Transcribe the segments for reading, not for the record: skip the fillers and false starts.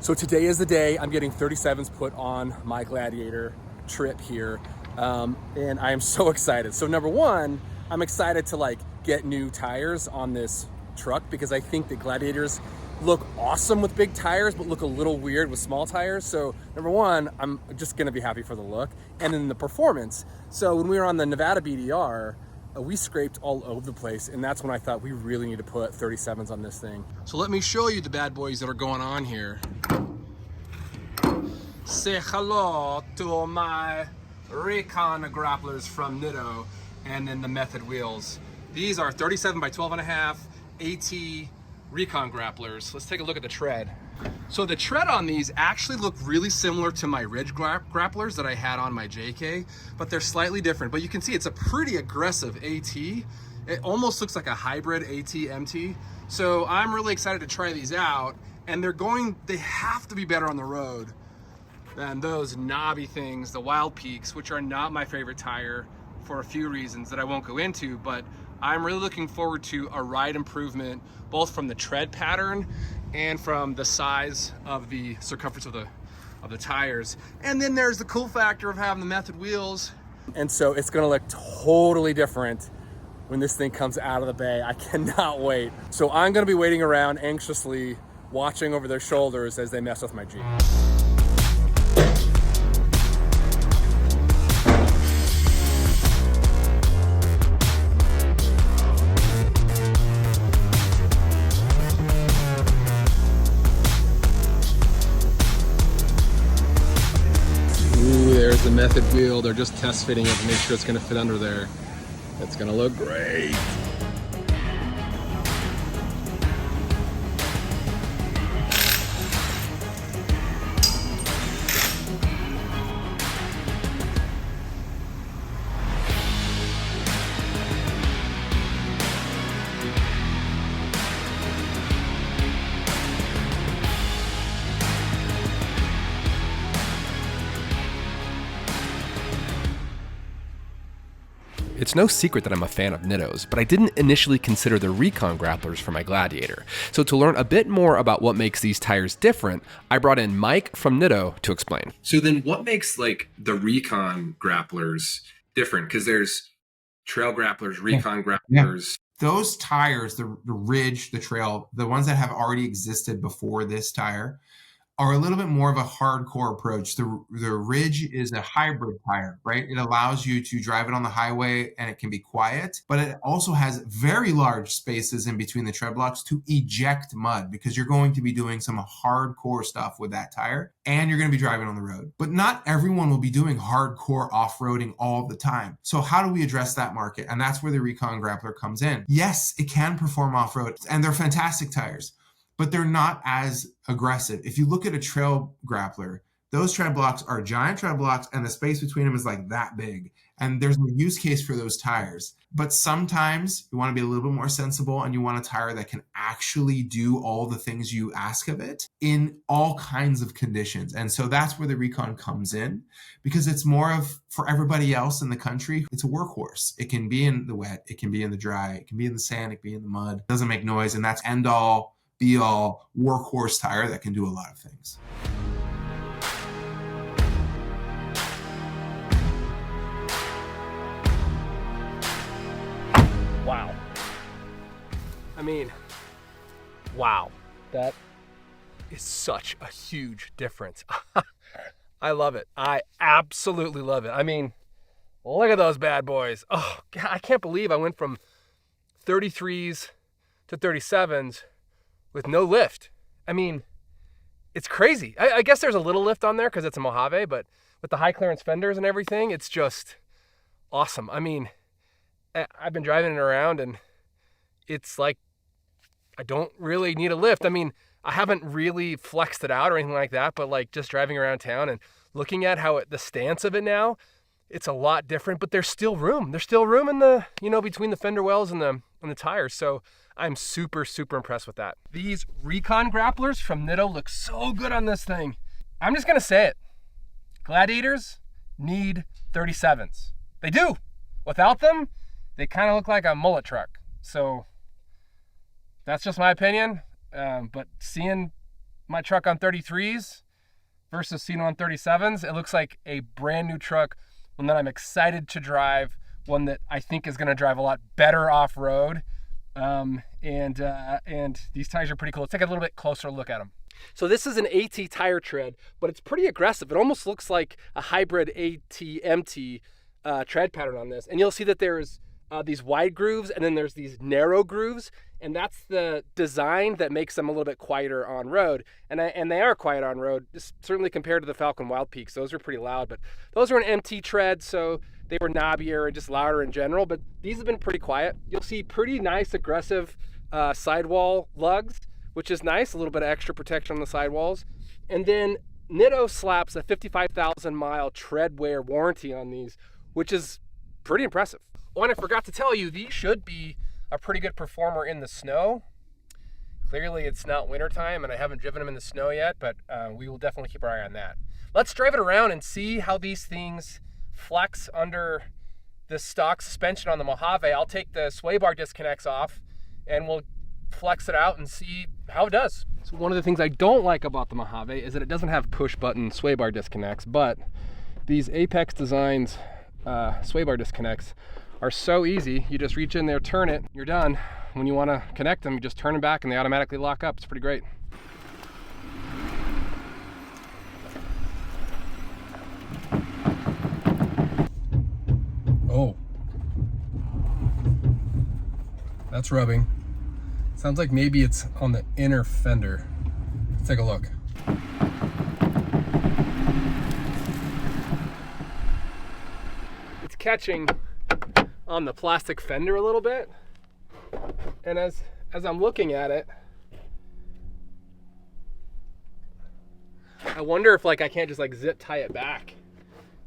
So today is the day I'm getting 37s put on my Gladiator trip here, and I am so excited. So number one, I'm excited to get new tires on this truck because I think the Gladiators look awesome with big tires but look a little weird with small tires. So number one, I'm just gonna be happy for the look, and then the performance. So when we were on the Nevada BDR, we scraped all over the place, and that's when I thought we really need to put 37s on this thing. So let me show you the bad boys that are going on here. Say hello to my Recon Grapplers from Nitto, and then the Method wheels. These are 37 by 12.5 AT Recon Grapplers. Let's take a look at the tread. So the tread on these actually look really similar to my Ridge Grapplers that I had on my JK, but they're slightly different. But you can see it's a pretty aggressive AT. It almost looks like a hybrid AT-MT. So I'm really excited to try these out, and they have to be better on the road than those knobby things, the Wild Peaks, which are not my favorite tire for a few reasons that I won't go into, but I'm really looking forward to a ride improvement, both from the tread pattern and from the size of the circumference of the tires. And then there's the cool factor of having the Method wheels. And so it's gonna look totally different when this thing comes out of the bay. I cannot wait. So I'm gonna be waiting around anxiously, watching over their shoulders as they mess with my Jeep. There's the Method wheel. They're just test fitting it to make sure it's going to fit under there. It's going to look great. It's no secret that I'm a fan of Nitto's, but I didn't initially consider the Recon Grapplers for my Gladiator. So to learn a bit more about what makes these tires different, I brought in Mike from Nitto to explain. So then what makes the Recon Grapplers different? Because there's trail grapplers, Recon grapplers. Yeah. Those tires, the Ridge, the Trail, the ones that have already existed before this tire, are a little bit more of a hardcore approach. The Ridge is a hybrid tire, right? It allows you to drive it on the highway and it can be quiet, but it also has very large spaces in between the tread blocks to eject mud, because you're going to be doing some hardcore stuff with that tire and you're going to be driving on the road. But not everyone will be doing hardcore off-roading all the time. So how do we address that market? And that's where the Recon Grappler comes in. Yes, it can perform off-road, and they're fantastic tires, but they're not as aggressive. If you look at a trail grappler, those tread blocks are giant tread blocks and the space between them is like that big. And there's no use case for those tires. But sometimes you want to be a little bit more sensible and you want a tire that can actually do all the things you ask of it in all kinds of conditions. And so that's where the Recon comes in, because it's more of, for everybody else in the country, it's a workhorse. It can be in the wet, it can be in the dry, it can be in the sand, it can be in the mud. It doesn't make noise, and that's end all be all workhorse tire that can do a lot of things. Wow. I mean, wow. That is such a huge difference. I love it. I absolutely love it. I mean, look at those bad boys. Oh, God, I can't believe I went from 33s to 37s with no lift. I mean, it's crazy. I guess there's a little lift on there because it's a Mojave, but with the high clearance fenders and everything, it's just awesome. I mean, I've been driving it around and it's like, I don't really need a lift. I mean, I haven't really flexed it out or anything like that, but just driving around town and looking at how the stance of it now, it's a lot different, but there's still room. There's still room in the, between the fender wells and the tires. So I'm super, super impressed with that. These Recon Grapplers from Nitto look so good on this thing. I'm just gonna say it. Gladiators need 37s. They do. Without them, they kind of look like a mullet truck. So that's just my opinion. But seeing my truck on 33s versus seeing on 37s, it looks like a brand new truck, one that I'm excited to drive, one that I think is going to drive a lot better off-road. And these tires are pretty cool. Let's take a little bit closer look at them. So this is an AT tire tread, but it's pretty aggressive. It almost looks like a hybrid AT-MT tread pattern on this. And you'll see that there's these wide grooves and then there's these narrow grooves, and that's the design that makes them a little bit quieter on road. And they are quiet on road, certainly compared to the Falcon Wild Peaks. Those are pretty loud, but those are an MT tread, so they were knobbier and just louder in general, but these have been pretty quiet. You'll see pretty nice aggressive sidewall lugs, which is nice, a little bit of extra protection on the sidewalls. And then Nitto slaps a 55,000 mile tread wear warranty on these, which is pretty impressive. Oh, and I forgot to tell you, these should be a pretty good performer in the snow. Clearly it's not wintertime and I haven't driven them in the snow yet, but we will definitely keep our eye on that. Let's drive it around and see how these things flex under the stock suspension on the Mojave. I'll take the sway bar disconnects off and we'll flex it out and see how it does. So one of the things I don't like about the Mojave is that it doesn't have push button sway bar disconnects, but these Apex Designs sway bar disconnects are so easy. You just reach in there, turn it, you're done. When you want to connect them, you just turn them back and they automatically lock up. It's pretty great. Oh, that's rubbing. Sounds like maybe it's on the inner fender. Let's take a look. It's catching on the plastic fender a little bit. And as I'm looking at it, I wonder if I can't just zip tie it back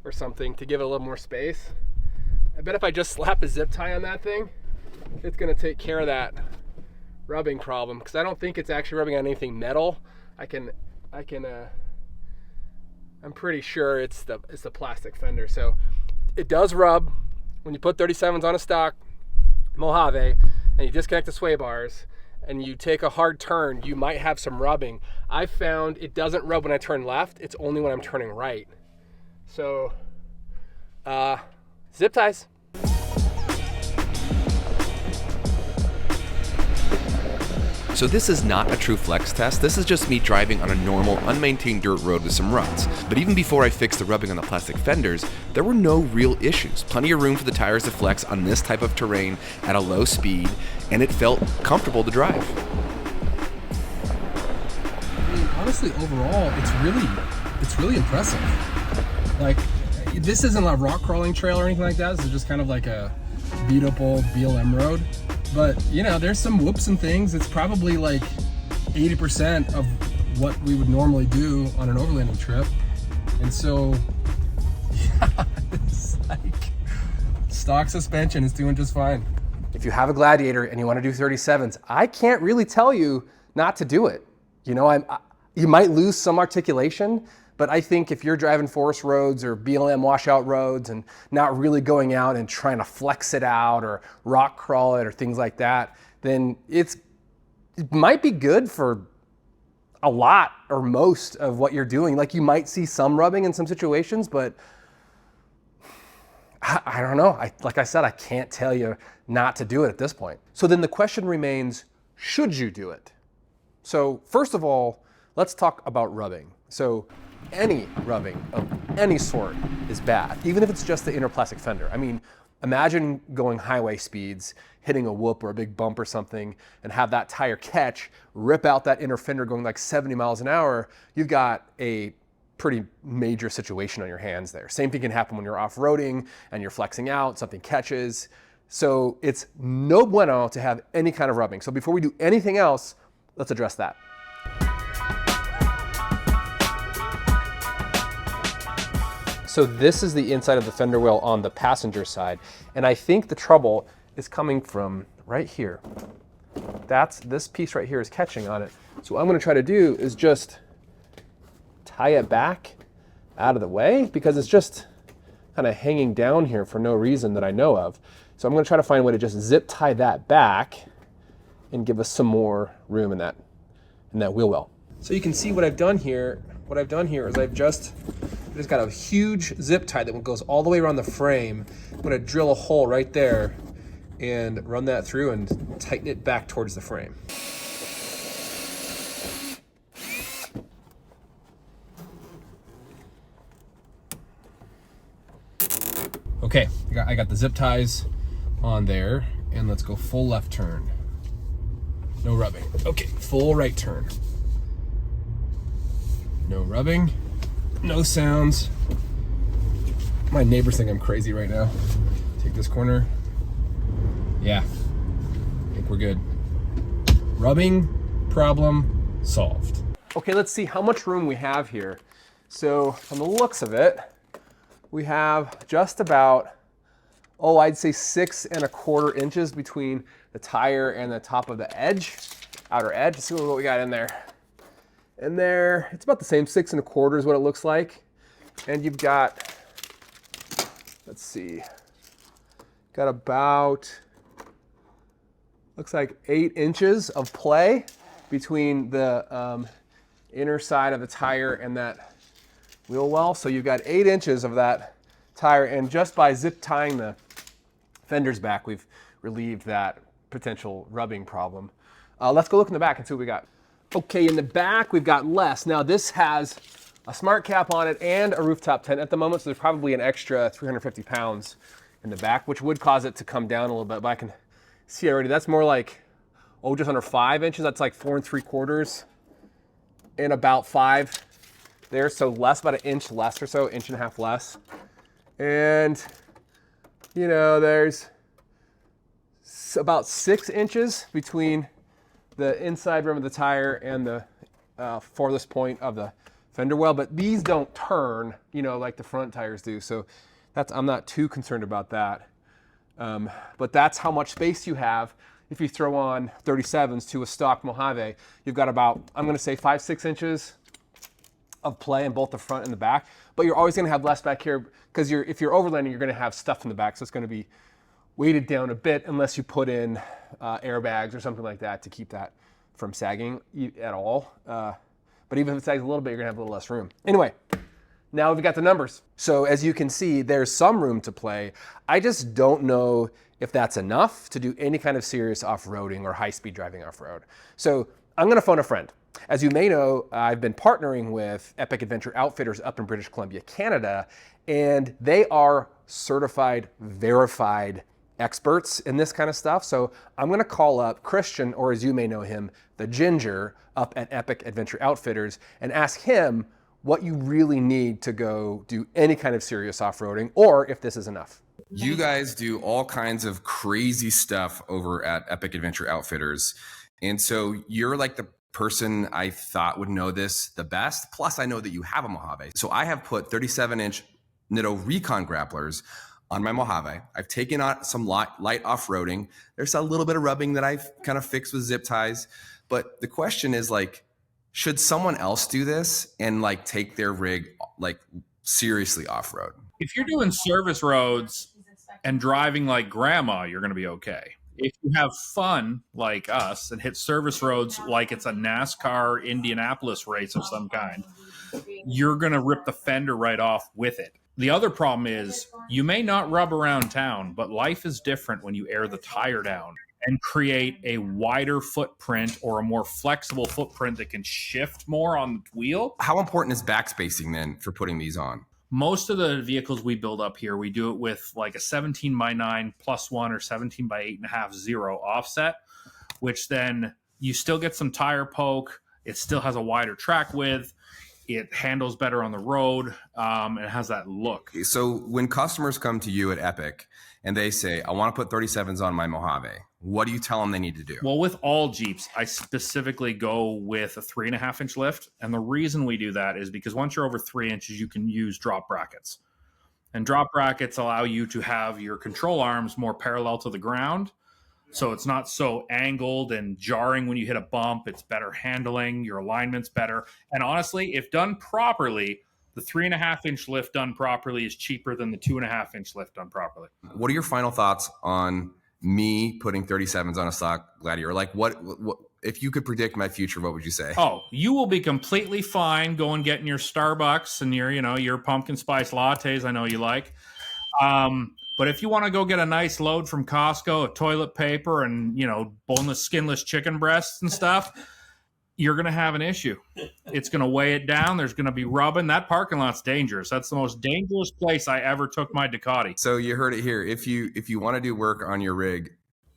or something to give it a little more space. I bet if I just slap a zip tie on that thing, it's gonna take care of that rubbing problem, because I don't think it's actually rubbing on anything metal. I'm pretty sure it's the plastic fender. So it does rub when you put 37s on a stock Mojave and you disconnect the sway bars and you take a hard turn, you might have some rubbing. I've found it doesn't rub when I turn left, it's only when I'm turning right. So zip ties. So this is not a true flex test, this is just me driving on a normal, unmaintained dirt road with some ruts. But even before I fixed the rubbing on the plastic fenders, there were no real issues. Plenty of room for the tires to flex on this type of terrain at a low speed, and it felt comfortable to drive. I mean, honestly, overall, it's really impressive. This isn't a rock crawling trail or anything like that. This is just kind of like a beat up old BLM road. But there's some whoops and things. It's probably 80% of what we would normally do on an overlanding trip. And so, yeah, it's stock suspension is doing just fine. If you have a Gladiator and you want to do 37s, I can't really tell you not to do it. You might lose some articulation, but I think if you're driving forest roads or BLM washout roads and not really going out and trying to flex it out or rock crawl it or things like that, then it might be good for a lot or most of what you're doing. You might see some rubbing in some situations, but I don't know. Like I said, I can't tell you not to do it at this point. So then the question remains, should you do it? So first of all, let's talk about rubbing. So any rubbing of any sort is bad, even if it's just the inner plastic fender. I mean, imagine going highway speeds, hitting a whoop or a big bump or something, and have that tire catch, rip out that inner fender going 70 miles an hour. You've got a pretty major situation on your hands there. Same thing can happen when you're off-roading and you're flexing out, something catches. So it's no bueno to have any kind of rubbing. So before we do anything else, let's address that. So this is the inside of the fender well on the passenger side. And I think the trouble is coming from right here. This piece right here is catching on it. So what I'm gonna try to do is just tie it back out of the way, because it's just kind of hanging down here for no reason that I know of. So I'm gonna try to find a way to just zip tie that back and give us some more room in that wheel well. So you can see what I've done here. What I've done here is I've just got a huge zip tie that goes all the way around the frame. I'm gonna drill a hole right there and run that through and tighten it back towards the frame. Okay, I got the zip ties on there, and let's go full left turn. No rubbing. Okay, full right turn. No rubbing, no sounds. My neighbors think I'm crazy right now. Take this corner. Yeah, I think we're good. Rubbing problem solved. Okay, let's see how much room we have here. So from the looks of it, we have just about, I'd say 6¼ inches between the tire and the top of the edge, outer edge. Let's see what we got in there. In there, it's about the same, 6¼ is what it looks like. And you've got, let's see, got about, looks like 8 inches of play between the inner side of the tire and that wheel well. So you've got 8 inches of that tire, and just by zip tying the fenders back, we've relieved that potential rubbing problem. Let's go look in the back and see what we got. Okay, in the back, we've got less. Now this has a smart cap on it and a rooftop tent at the moment, so there's probably an extra 350 pounds in the back, which would cause it to come down a little bit, but I can see already, that's more like, just under 5 inches. That's like 4¾ and about 5 there, so less, about 1 inch less or so, 1.5 inches less. And, you know, there's about 6 inches between the inside rim of the tire and the farthest point of the fender well, but these don't turn, you know, like the front tires do. So I'm not too concerned about that. But that's how much space you have if you throw on 37s to a stock Mojave. You've got about, I'm gonna say 5-6 inches of play in both the front and the back, but you're always gonna have less back here because if you're overlanding, you're gonna have stuff in the back. So it's gonna be weighted down a bit unless you put in airbags or something like that to keep that from sagging at all. But even if it sags a little bit, you're gonna have a little less room. Anyway, now we've got the numbers. So as you can see, there's some room to play. I just don't know if that's enough to do any kind of serious off-roading or high-speed driving off-road. So I'm gonna phone a friend. As you may know, I've been partnering with Epic Adventure Outfitters up in British Columbia, Canada, and they are certified, verified experts in this kind of stuff. So I'm gonna call up Christian, or as you may know him, the Ginger, up at Epic Adventure Outfitters, and ask him what you really need to go do any kind of serious off-roading, or if this is enough. You guys do all kinds of crazy stuff over at Epic Adventure Outfitters. And so you're like the person I thought would know this the best. Plus, I know that you have a Mojave. So I have put 37-inch Nitto Recon Grapplers on my Mojave. I've taken out some light off-roading. There's a little bit of rubbing that I've kind of fixed with zip ties. But the question is, like, should someone else do this and like take their rig like seriously off-road? If you're doing service roads and driving like grandma, you're going to be okay. If you have fun like us and hit service roads like it's a NASCAR Indianapolis race of some kind, you're going to rip the fender right off with it. The other problem is you may not rub around town, but life is different when you air the tire down and create a wider footprint or a more flexible footprint that can shift more on the wheel. How important is backspacing then for putting these on? Most of the vehicles we build up here, we do it with like a 17x9 +1 or 17x8.5 0 offset, which then you still get some tire poke. It still has a wider track width. It handles better on the road. It has that look. So when customers come to you at Epic and they say, I want to put 37s on my Mojave, what do you tell them they need to do? Well, with all Jeeps, I specifically go with a 3.5-inch lift. And the reason we do that is because once you're over 3 inches, you can use drop brackets. And drop brackets allow you to have your control arms more parallel to the ground. So it's not so angled and jarring when you hit a bump. It's better handling. Your alignment's better. And honestly, if done properly, the 3.5-inch lift done properly is cheaper than the 2.5-inch lift done properly. What are your final thoughts on me putting 37s on a stock Gladiator? Like what if you could predict my future, what would you say? Oh, you will be completely fine going getting your Starbucks and your pumpkin spice lattes I know you like. But if you want to go get a nice load from Costco of toilet paper and, boneless, skinless chicken breasts and stuff, you're going to have an issue. It's going to weigh it down. There's going to be rubbing. That parking lot's dangerous. That's the most dangerous place I ever took my Ducati. So you heard it here. If you want to do work on your rig,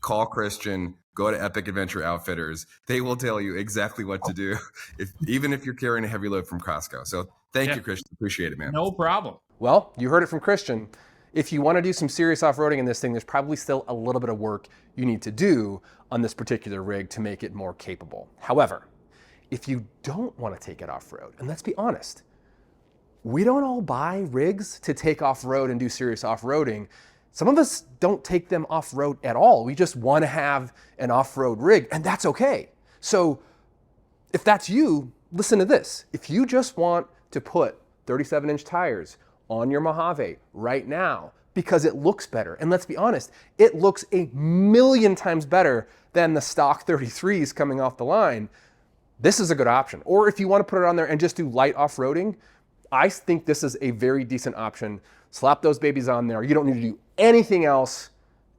call Christian. Go to Epic Adventure Outfitters. They will tell you exactly what to do, even if you're carrying a heavy load from Costco. So thank you, Christian. Appreciate it, man. No problem. Well, you heard it from Christian. If you want to do some serious off-roading in this thing, there's probably still a little bit of work you need to do on this particular rig to make it more capable. However, if you don't want to take it off-road, and let's be honest, we don't all buy rigs to take off-road and do serious off-roading. Some of us don't take them off-road at all. We just want to have an off-road rig, and that's okay. So if that's you, listen to this. If you just want to put 37-inch tires on your Mojave right now because it looks better, and let's be honest, it looks a million times better than the stock 33s coming off the line, this is a good option. Or if you want to put it on there and just do light off-roading, I think this is a very decent option. Slap those babies on there. You don't need to do anything else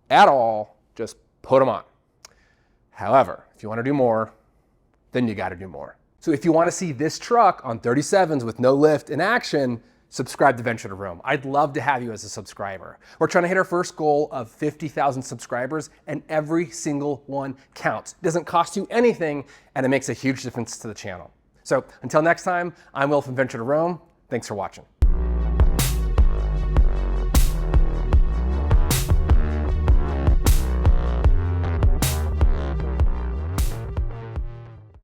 at all. Just put them on. However, if you want to do more, then you got to do more. So if you want to see this truck on 37s with no lift in action, subscribe to Venture to Rome. I'd love to have you as a subscriber. We're trying to hit our first goal of 50,000 subscribers, and every single one counts. It doesn't cost you anything, and it makes a huge difference to the channel. So until next time, I'm Will from Venture to Rome. Thanks for watching.